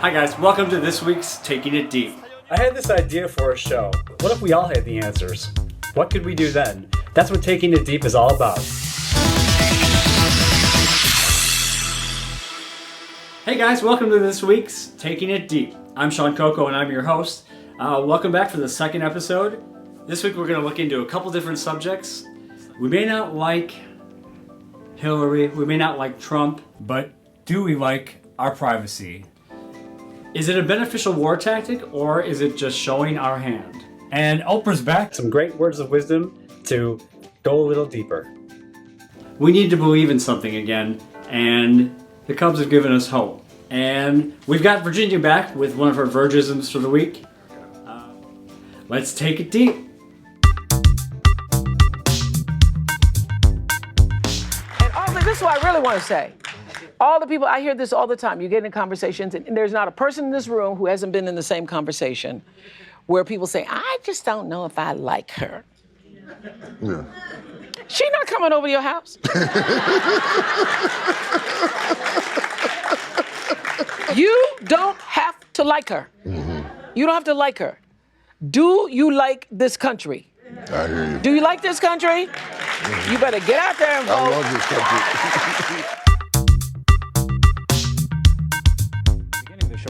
Hi guys, welcome to this week's Taking It Deep. I had this idea for a show. What if we all had the answers? What could we do then? That's what Taking It Deep is all about. Hey guys, welcome to this week's Taking It Deep. I'm Shawn Koko and I'm your host. Welcome back for the second episode. This week we're going to look into a couple different subjects. We may not like Hillary, we may not like Trump, but do we like our privacy? Is it a beneficial war tactic or is it just showing our hand? And Oprah's back. Some great words of wisdom to go a little deeper. We need to believe in something again, and the Cubs have given us hope. And we've got Virginia back with one of her Virgisms for the week. Let's take it deep. And this is what I really want to say. All the people, I hear this all the time. You get in conversations, and there's not a person in this room who hasn't been in the same conversation where people say, I just don't know if I like her. Yeah. She not coming over to your house. You don't have to like her. Mm-hmm. You don't have to like her. Do you like this country? I hear you. Do you like this country? Mm-hmm. You better get out there and vote. I love this country.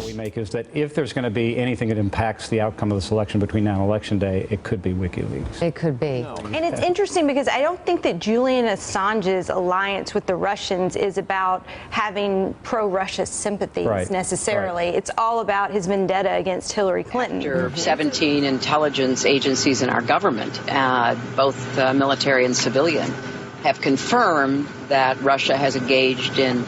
We make is that if there's going to be anything that impacts the outcome of this election between now and Election Day, it could be WikiLeaks. It could be. And it's interesting because I don't think that Julian Assange's alliance with the Russians is about having pro-Russia sympathies necessarily. Right. It's all about his vendetta against Hillary Clinton. After 17 intelligence agencies in our government, both military and civilian, have confirmed that Russia has engaged in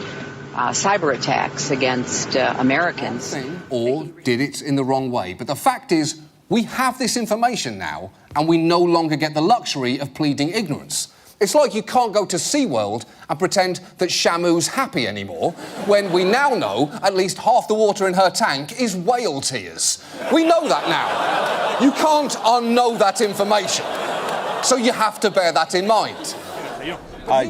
cyber attacks against Americans. Or did it in the wrong way. But the fact is, we have this information now, and we no longer get the luxury of pleading ignorance. It's like you can't go to SeaWorld and pretend that Shamu's happy anymore, when we now know at least half the water in her tank is whale tears. We know that now. You can't unknow that information. So you have to bear that in mind.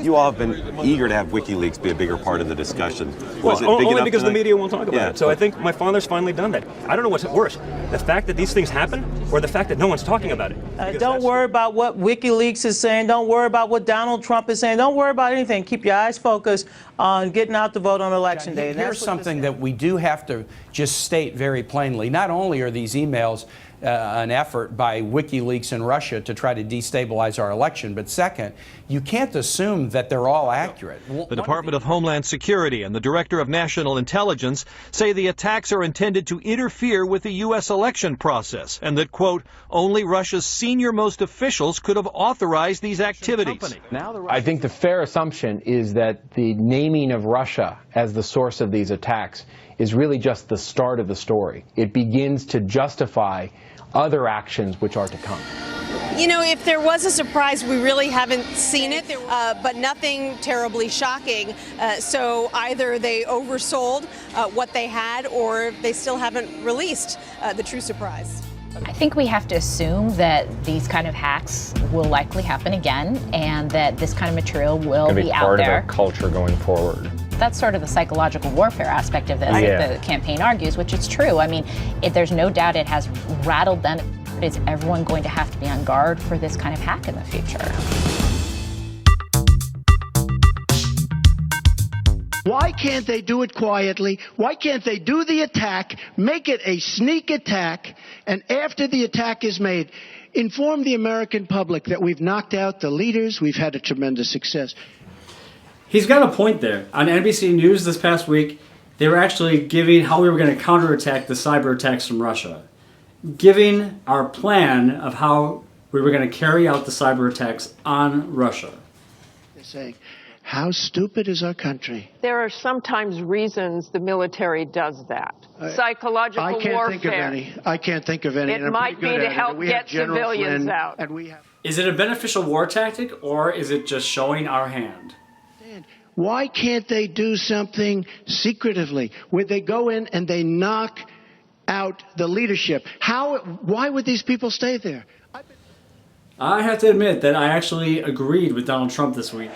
You all have been eager to have WikiLeaks be a bigger part of the discussion. Was well, it big only enough because tonight? The media won't talk about Yeah, it. So I think my father's finally done that. I don't know what's worse, the fact that these things happen or the fact that no one's talking about it. Don't worry about what WikiLeaks is saying. Don't worry about what Donald Trump is saying. Don't worry about anything. Keep your eyes focused on getting out to vote on Election Day. Here's something that we do have to just state very plainly. Not only are these emails an effort by WikiLeaks in Russia to try to destabilize our election, but second, you can't assume that they're all accurate. The Department of Homeland Security and the Director of National Intelligence say the attacks are intended to interfere with the U.S. election process and that, quote, only Russia's senior-most officials could have authorized these activities. I think the fair assumption is that the naming of Russia as the source of these attacks is really just the start of the story. It begins to justify other actions which are to come. You know, if there was a surprise, we really haven't seen it, but nothing terribly shocking. So either they oversold what they had or they still haven't released the true surprise. I think we have to assume that these kind of hacks will likely happen again and that this kind of material will be out there. Part of the culture going forward. That's sort of the psychological warfare aspect of this that the campaign argues, which is true. I mean, there's no doubt it has rattled them. Is everyone going to have to be on guard for this kind of hack in the future? Why can't they do it quietly? Why can't they do the attack, make it a sneak attack, and after the attack is made, inform the American public that we've knocked out the leaders, we've had a tremendous success. He's got a point there. On NBC News this past week, they were actually giving how we were going to counterattack the cyber attacks from Russia. Giving our plan of how we were going to carry out the cyber attacks on Russia. They're saying, how stupid is our country? There are sometimes reasons the military does that. Psychological I can't warfare. Think of any. I can't think of any. It might be to help get civilians out. And is it a beneficial war tactic or is it just showing our hand? Why can't they do something secretively where they go in and they knock out the leadership? Why would these people stay there? I have to admit that I actually agreed with Donald Trump this week.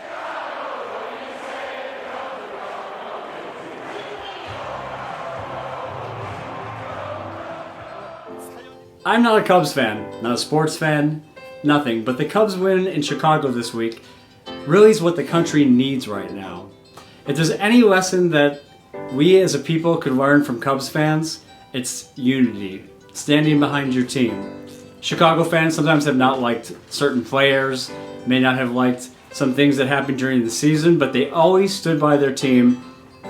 I'm not a Cubs fan, not a sports fan, nothing, but the Cubs win in Chicago this week really is what the country needs right now. If there's any lesson that we as a people could learn from Cubs fans, it's unity, standing behind your team. Chicago fans sometimes have not liked certain players, may not have liked some things that happened during the season, but they always stood by their team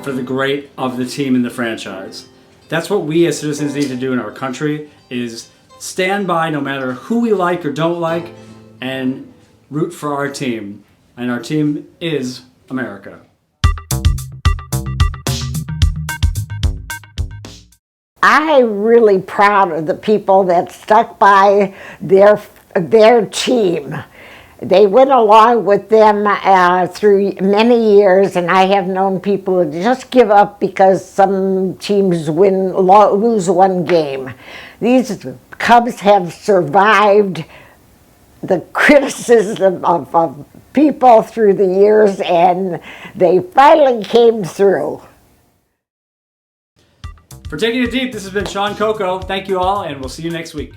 for the great of the team and the franchise. That's what we as citizens need to do in our country, is stand by no matter who we like or don't like, and root for our team. And our team is America. I'm really proud of the people that stuck by their team. They went along with them through many years, and I have known people just give up because some teams lose one game. These Cubs have survived the criticism of people through the years, and they finally came through. For Taking It Deep, this has been Shawn Koko. Thank you all, and we'll see you next week.